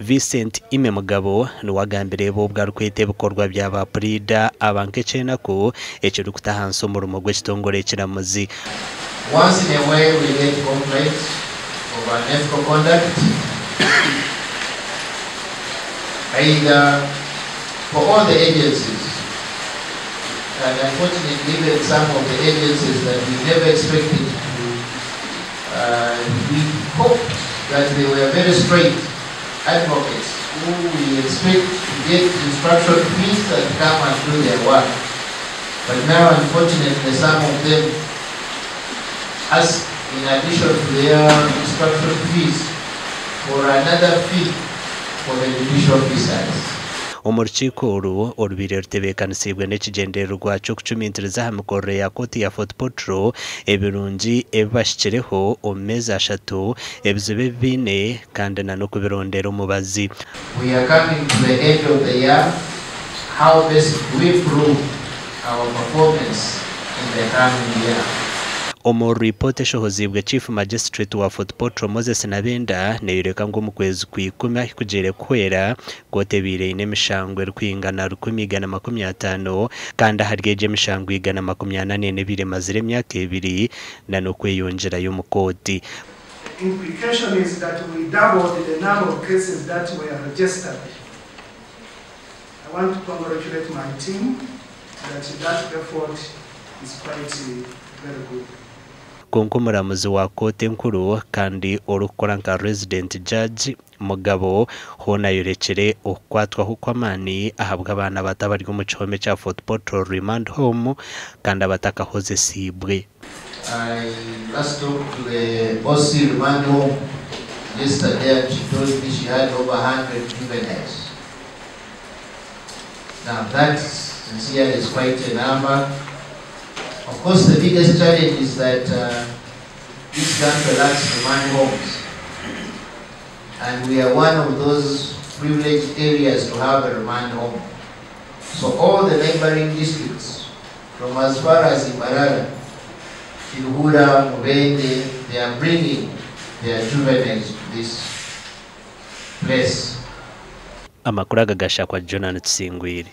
Vincent ime mugabo nuwagambire bo bwarukwete bikorwa byaba puriida abantu ecenako ekiri kutahansa omurumo gw'ekitongole ekiramuzi. Once in a while we get complaints of unethical conduct, either for all the agencies, and unfortunately even some of the agencies that we never expected to, we hoped that they were very straight advocates who we expect to get instruction fees and come and do their work. But now unfortunately some of them ask, in addition to their instruction fees, for another fee for the judicial officers. Omurukiko oru orubire rutebeekanisibwe n'ekigendererwa rwakyo kucumintiririza aha mikorere ya koti ya Fort Portal ebirungi ebibashikireho omu meezi 3 ebizibu bine kandi n'okubirondera omubazi. We are coming to the end of the year. How best we improve our performance in the coming year? Omu report eshohozibwe Chief Magistrate wa Fort Portal Moses Nabenda neyereka ngo mu kwezi kw'ikumi kugere kwera gotebire n'emishango erikwingana 150 kandi haryeje emishango igana 82 mazire emyaka 2 na nokweyongera yo mukoti. Implication is that we doubled the number of cases that were registered. I want to congratulate my team that effort is quite very good. Omuramuzi wa kote nkuru kandi orukora nka resident judge mugabo hona ayorekire okukwatwaho kw'amaani ahabwa abana bato abari mu kihome kya Fort Portal remand home kandi abatakahozesibwe. I last talked to the OC remand home yesterday and she told me she had over 100 juveniles. Now that sincerely is quite a number. Of course, the biggest challenge is that this country lacks remand homes, and we are one of those privileged areas to have a remand home. So all the neighboring districts, from as far as Ibarara, Kilhura, Mubende, they are bringing their juveniles to this place. Amakuru agashakwa Agacencwire.